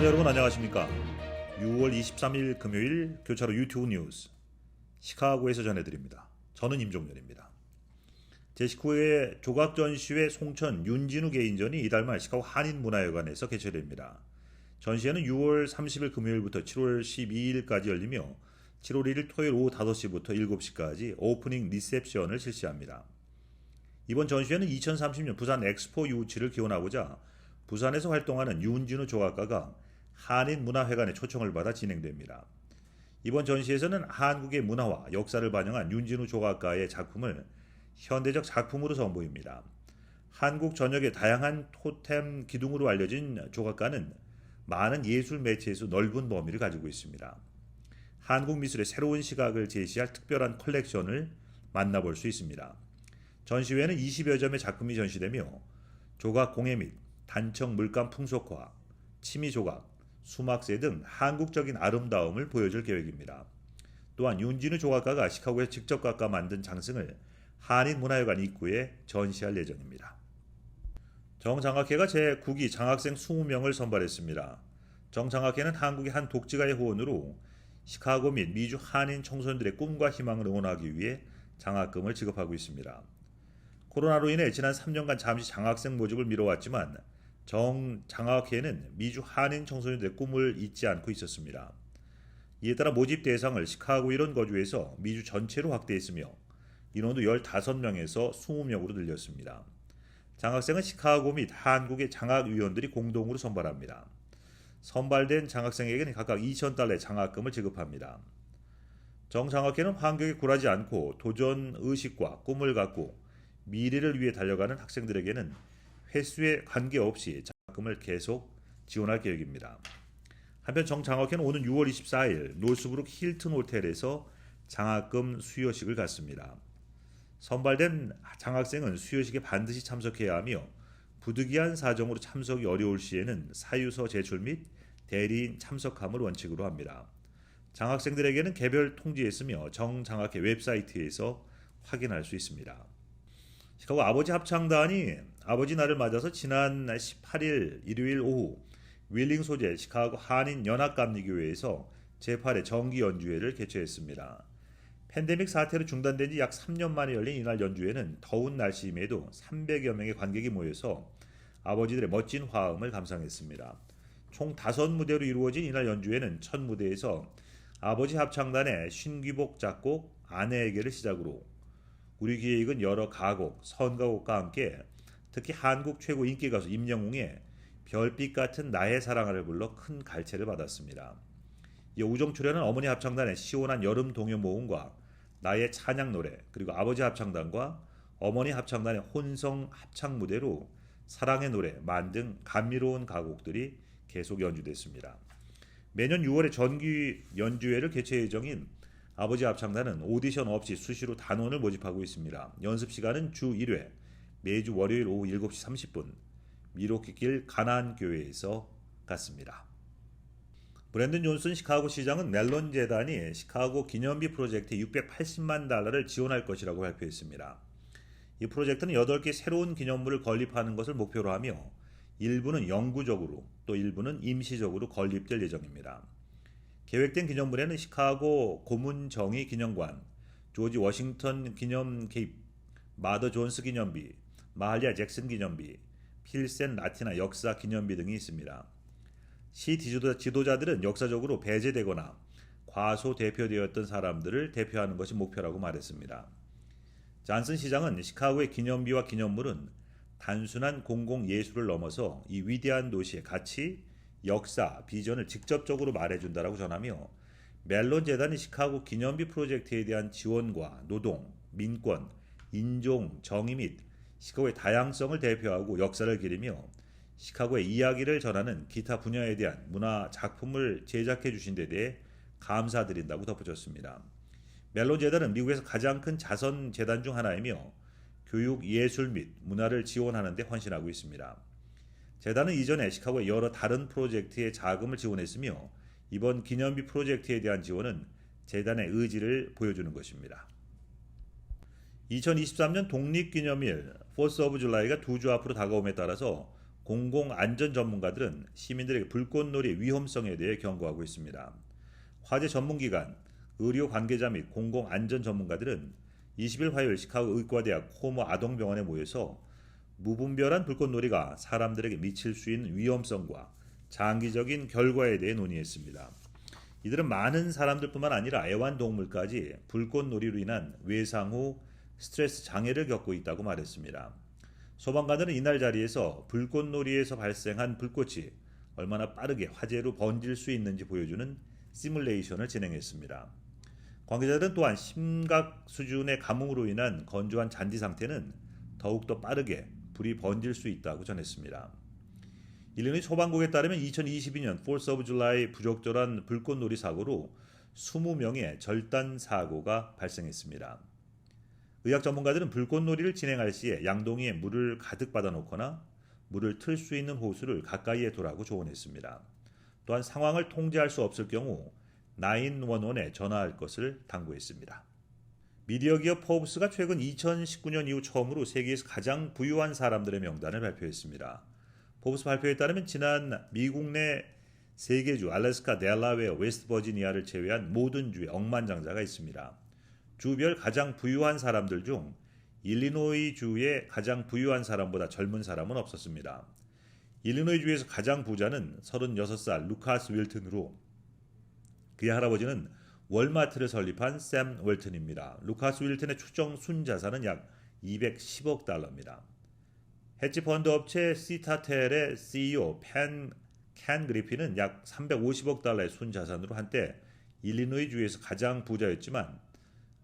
시청자 여러분 안녕하십니까? 6월 23일 금요일 교차로 유튜브 뉴스 시카고에서 전해드립니다. 저는 임종렬입니다. 제19회 조각전시회 송천 윤진우 개인전이 이달 말 시카고 한인문화회관에서 개최됩니다. 전시회는 6월 30일 금요일부터 7월 12일까지 열리며 7월 1일 토요일 오후 5시부터 7시까지 오프닝 리셉션을 실시합니다. 이번 전시회는 2030년 부산 엑스포 유치를 기원하고자 부산에서 활동하는 윤진우 조각가가 한인문화회관에 초청을 받아 진행됩니다. 이번 전시에서는 한국의 문화와 역사를 반영한 윤진우 조각가의 작품을 현대적 작품으로 선보입니다. 한국 전역의 다양한 토템 기둥으로 알려진 조각가는 많은 예술 매체에서 넓은 범위를 가지고 있습니다. 한국 미술의 새로운 시각을 제시할 특별한 컬렉션을 만나볼 수 있습니다. 전시회는 20여 점의 작품이 전시되며 조각 공예 및 단청 물감 풍속화, 치미 조각, 수막새 등 한국적인 아름다움을 보여줄 계획입니다. 또한 윤진우 조각가가 시카고에서 직접 깎아 만든 장승을 한인문화회관 입구에 전시할 예정입니다. 정장학회가 제9기 장학생 20명을 선발했습니다. 정장학회는 한국의 한 독지가의 후원으로 시카고 및 미주 한인 청소년들의 꿈과 희망을 응원하기 위해 장학금을 지급하고 있습니다. 코로나로 인해 지난 3년간 잠시 장학생 모집을 미뤄왔지만 정장학회는 미주 한인 청소년들의 꿈을 잊지 않고 있었습니다. 이에 따라 모집 대상을 시카고 일원 거주에서 미주 전체로 확대했으며 인원도 15명에서 20명으로 늘렸습니다. 장학생은 시카고 및 한국의 장학위원들이 공동으로 선발합니다. 선발된 장학생에게는 각각 $2,000의 장학금을 지급합니다. 정장학회는 환경에 굴하지 않고 도전 의식과 꿈을 갖고 미래를 위해 달려가는 학생들에게는 횟수에 관계없이 장학금을 계속 지원할 계획입니다. 한편 정장학회는 오는 6월 24일 노스브룩 힐튼 호텔에서 장학금 수여식을 갖습니다. 선발된 장학생은 수여식에 반드시 참석해야 하며 부득이한 사정으로 참석이 어려울 시에는 사유서 제출 및 대리인 참석함을 원칙으로 합니다. 장학생들에게는 개별 통지했으며 정장학회 웹사이트에서 확인할 수 있습니다. 시카고 아버지 합창단이 아버지 날을 맞아서 지난 18일 일요일 오후 윌링 소재 시카고 한인 연합감리교회에서 제8회 정기 연주회를 개최했습니다. 팬데믹 사태로 중단된 지 약 3년 만에 열린 이날 연주회는 더운 날씨임에도 300여 명의 관객이 모여서 아버지들의 멋진 화음을 감상했습니다. 총 5무대로 이루어진 이날 연주회는 첫 무대에서 아버지 합창단의 신귀복 작곡 아내에게를 시작으로 우리 귀에 익은 여러 가곡, 선가곡과 함께 특히 한국 최고 인기 가수 임영웅의 별빛 같은 나의 사랑을 불러 큰 갈채를 받았습니다. 이어 우정 출연한 어머니 합창단의 시원한 여름 동요 모음과 나의 찬양 노래, 그리고 아버지 합창단과 어머니 합창단의 혼성 합창 무대로 사랑의 노래, 만 등 감미로운 가곡들이 계속 연주됐습니다. 매년 6월에 정기 연주회를 개최 예정인 아버지 합창단은 오디션 없이 수시로 단원을 모집하고 있습니다. 연습 시간은 주 1회, 매주 월요일 오후 7시 30분, 미로키길 가나안교회에서 갖습니다. 브랜든 존슨 시카고 시장은 멜론 재단이 시카고 기념비 프로젝트에 $680만 지원할 것이라고 발표했습니다. 이 프로젝트는 8개 새로운 기념물을 건립하는 것을 목표로 하며 일부는 영구적으로 또 일부는 임시적으로 건립될 예정입니다. 계획된 기념물에는 시카고 고문 정의 기념관, 조지 워싱턴 기념 개입, 마더 존스 기념비, 마할리아 잭슨 기념비, 필센 라티나 역사 기념비 등이 있습니다. 시 지도자들은 역사적으로 배제되거나 과소 대표되었던 사람들을 대표하는 것이 목표라고 말했습니다. 잔슨 시장은 시카고의 기념비와 기념물은 단순한 공공예술을 넘어서 이 위대한 도시의 가치, 역사, 비전을 직접적으로 말해준다라고 전하며 멜론 재단이 시카고 기념비 프로젝트에 대한 지원과 노동, 민권, 인종, 정의 및 시카고의 다양성을 대표하고 역사를 기리며 시카고의 이야기를 전하는 기타 분야에 대한 문화 작품을 제작해 주신 데 대해 감사드린다고 덧붙였습니다. 멜론 재단은 미국에서 가장 큰 자선 재단 중 하나이며 교육, 예술 및 문화를 지원하는 데 헌신하고 있습니다. 재단은 이전에 시카고의 여러 다른 프로젝트에 자금을 지원했으며 이번 기념비 프로젝트에 대한 지원은 재단의 의지를 보여주는 것입니다. 2023년 독립기념일 4th of July가 2주 앞으로 다가옴에 따라서 공공안전 전문가들은 시민들에게 불꽃놀이의 위험성에 대해 경고하고 있습니다. 화재 전문기관, 의료 관계자 및 공공안전 전문가들은 20일 화요일 시카고 의과대학 코모 아동병원에 모여서 무분별한 불꽃놀이가 사람들에게 미칠 수 있는 위험성과 장기적인 결과에 대해 논의했습니다. 이들은 많은 사람들뿐만 아니라 애완동물까지 불꽃놀이로 인한 외상 후 스트레스 장애를 겪고 있다고 말했습니다. 소방관들은 이날 자리에서 불꽃놀이에서 발생한 불꽃이 얼마나 빠르게 화재로 번질 수 있는지 보여주는 시뮬레이션을 진행했습니다. 관계자들은 또한 심각 수준의 가뭄으로 인한 건조한 잔디 상태는 더욱더 빠르게 불이 번질 수 있다고 전했습니다. 일리노이 소방국에 따르면 2022년 4th of July 부적절한 불꽃놀이 사고로 20명의 절단 사고가 발생했습니다. 의학 전문가들은 불꽃놀이를 진행할 시에 양동이에 물을 가득 받아놓거나 물을 틀 수 있는 호수를 가까이에 두라고 조언했습니다. 또한 상황을 통제할 수 없을 경우 911에 전화할 것을 당부했습니다. 미디어 기업 포브스가 최근 2019년 이후 처음으로 세계에서 가장 부유한 사람들의 명단을 발표했습니다. 포브스 발표에 따르면 지난 미국 내 3개 주 알래스카, 델라웨어, 웨스트버지니아를 제외한 모든 주에 억만장자가 있습니다. 주별 가장 부유한 사람들 중 일리노이 주의 가장 부유한 사람보다 젊은 사람은 없었습니다. 일리노이 주에서 가장 부자는 36살 루카스 윌튼으로 그의 할아버지는 월마트를 설립한 샘 웰튼입니다. 루카스 윌튼의 추정 순자산은 약 210억 달러입니다. 헤지펀드 업체 시타텔의 CEO 캔 그리핀은 약 350억 달러의 순자산으로 한때 일리노이 주에서 가장 부자였지만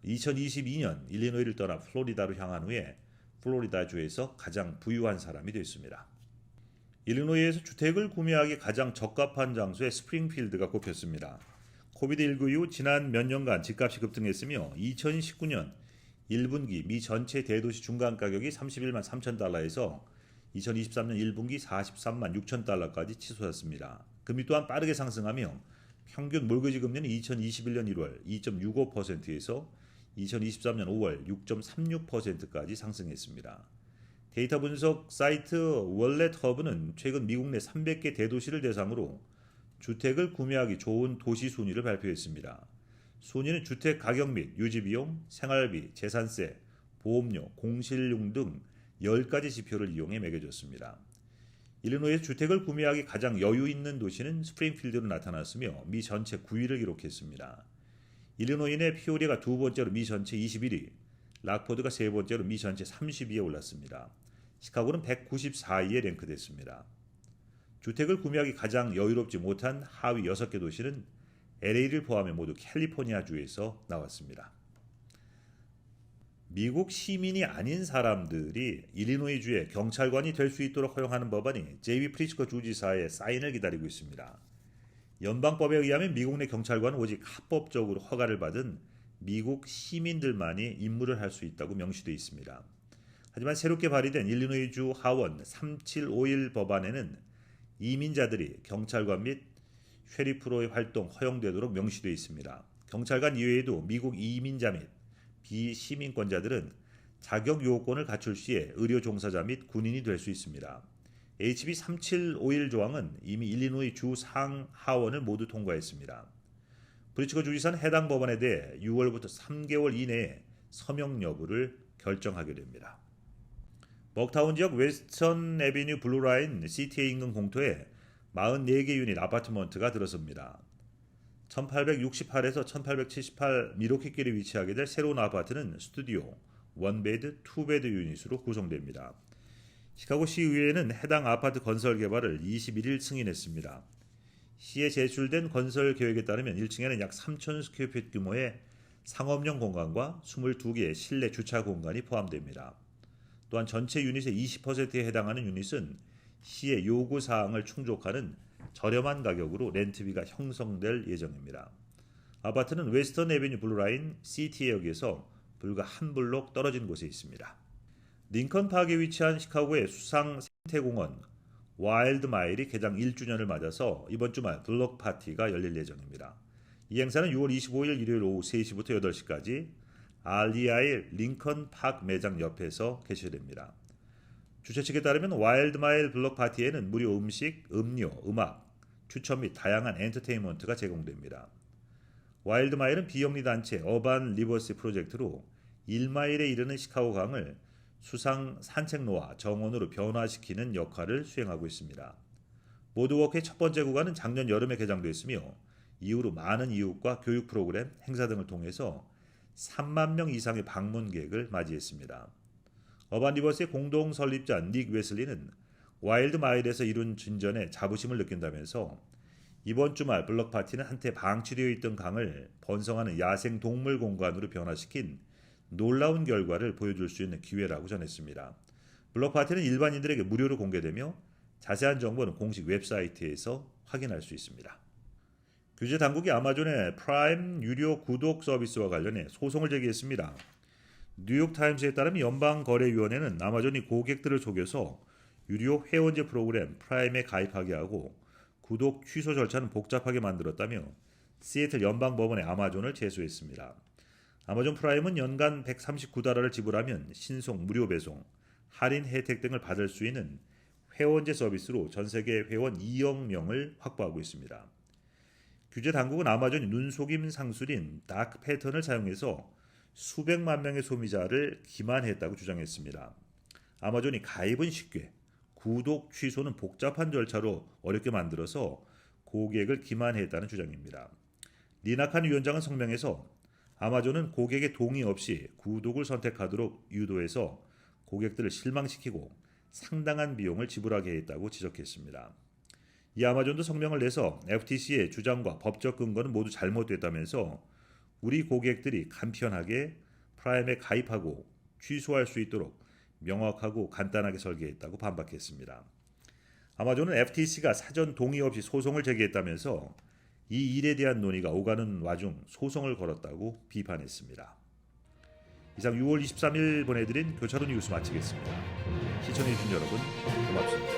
2022년 일리노이를 떠나 플로리다로 향한 후에 플로리다 주에서 가장 부유한 사람이 됐습니다. 일리노이에서 주택을 구매하기 가장 적합한 장소에 스프링필드가 꼽혔습니다. 코비드19 이후 지난 몇 년간 집값이 급등했으며 2019년 1분기 미 전체 대도시 중간 가격이 31만 3천 달러에서 2023년 1분기 43만 6천 달러까지 치솟았습니다. 금리 또한 빠르게 상승하며 평균 몰거지 금리는 2021년 1월 2.65%에서 2023년 5월 6.36%까지 상승했습니다. 데이터 분석 사이트 월렛허브는 최근 미국 내 300개 대도시를 대상으로 주택을 구매하기 좋은 도시 순위를 발표했습니다. 순위는 주택 가격 및 유지비용, 생활비, 재산세, 보험료, 공실용 등 10가지 지표를 이용해 매겨졌습니다. 일리노이에서 주택을 구매하기 가장 여유 있는 도시는 스프링필드로 나타났으며 미 전체 9위를 기록했습니다. 일리노이 내 피오리가 두 번째로 미 전체 21위, 락포드가 세 번째로 미 전체 30위에 올랐습니다. 시카고는 194위에 랭크됐습니다. 주택을 구매하기 가장 여유롭지 못한 하위 6개 도시는 LA를 포함해 모두 캘리포니아주에서 나왔습니다. 미국 시민이 아닌 사람들이 일리노이주의 경찰관이 될 수 있도록 허용하는 법안이 제이비 프리츠커 주지사의 사인을 기다리고 있습니다. 연방법에 의하면 미국 내 경찰관은 오직 합법적으로 허가를 받은 미국 시민들만이 임무를 할 수 있다고 명시되어 있습니다. 하지만 새롭게 발의된 일리노이주 하원 3751 법안에는 이민자들이 경찰관 및 쉐리프로의 활동 허용되도록 명시되어 있습니다. 경찰관 이외에도 미국 이민자 및 비시민권자들은 자격 요건을 갖출 시에 의료 종사자 및 군인이 될 수 있습니다. HB 3751 조항은 이미 일리노이 주 상하원을 모두 통과했습니다. 브리츠커 주지사는 해당 법안에 대해 6월부터 3개월 이내에 서명 여부를 결정하게 됩니다. 먹타운 지역 웨스턴 애비뉴 블루라인 CTA 인근 공터에 44개 유닛 아파트먼트가 들어섭니다. 1868에서 1878 미로키길에 위치하게 될 새로운 아파트는 스튜디오, 원베드, 투베드 유닛으로 구성됩니다. 시카고 시의회는 해당 아파트 건설 개발을 21일 승인했습니다. 시에 제출된 건설 계획에 따르면 1층에는 약 3,000 스퀘어핏 규모의 상업용 공간과 22개의 실내 주차 공간이 포함됩니다. 또한 전체 유닛의 20%에 해당하는 유닛은 시의 요구사항을 충족하는 저렴한 가격으로 렌트비가 형성될 예정입니다. 아파트는 웨스턴 애비뉴 블루라인 CTA역에서 불과 한 블록 떨어진 곳에 있습니다. 링컨 파크에 위치한 시카고의 수상 생태공원 와일드 마일이 개장 1주년을 맞아서 이번 주말 블록 파티가 열릴 예정입니다. 이 행사는 6월 25일 일요일 오후 3시부터 8시까지 REI 링컨 파크 매장 옆에서 개최됩니다. 주최 측에 따르면 와일드마일 블록 파티에는 무료 음식, 음료, 음악, 추천 및 다양한 엔터테인먼트가 제공됩니다. 와일드마일은 비영리 단체 어반 리버시 프로젝트로 1마일에 이르는 시카고 강을 수상 산책로와 정원으로 변화시키는 역할을 수행하고 있습니다. 보드워크의 첫 번째 구간은 작년 여름에 개장됐으며 이후로 많은 이웃과 교육 프로그램, 행사 등을 통해서 3만 명 이상의 방문객을 맞이했습니다. 어반 리버스의 공동 설립자 닉 웨슬리는 와일드 마일에서 이룬 진전에 자부심을 느낀다면서 이번 주말 블록 파티는 한때 방치되어 있던 강을 번성하는 야생 동물 공간으로 변화시킨 놀라운 결과를 보여줄 수 있는 기회라고 전했습니다. 블록 파티는 일반인들에게 무료로 공개되며 자세한 정보는 공식 웹사이트에서 확인할 수 있습니다. 규제 당국이 아마존의 프라임 유료 구독 서비스와 관련해 소송을 제기했습니다. 뉴욕타임스에 따르면 연방거래위원회는 아마존이 고객들을 속여서 유료 회원제 프로그램 프라임에 가입하게 하고 구독 취소 절차는 복잡하게 만들었다며 시애틀 연방법원에 아마존을 제소했습니다. 아마존 프라임은 연간 $139를 지불하면 신속 무료 배송, 할인 혜택 등을 받을 수 있는 회원제 서비스로 전세계 회원 2억 명을 확보하고 있습니다. 규제 당국은 아마존이 눈속임 상술인 다크 패턴을 사용해서 수백만 명의 소비자를 기만했다고 주장했습니다. 아마존이 가입은 쉽게, 구독 취소는 복잡한 절차로 어렵게 만들어서 고객을 기만했다는 주장입니다. 리나칸 위원장은 성명에서 아마존은 고객의 동의 없이 구독을 선택하도록 유도해서 고객들을 실망시키고 상당한 비용을 지불하게 했다고 지적했습니다. 이 아마존도 성명을 내서 FTC의 주장과 법적 근거는 모두 잘못됐다면서 우리 고객들이 간편하게 프라임에 가입하고 취소할 수 있도록 명확하고 간단하게 설계했다고 반박했습니다. 아마존은 FTC가 사전 동의 없이 소송을 제기했다면서 이 일에 대한 논의가 오가는 와중 소송을 걸었다고 비판했습니다. 이상 6월 23일 보내드린 교차로 뉴스 마치겠습니다. 시청해주신 여러분 고맙습니다.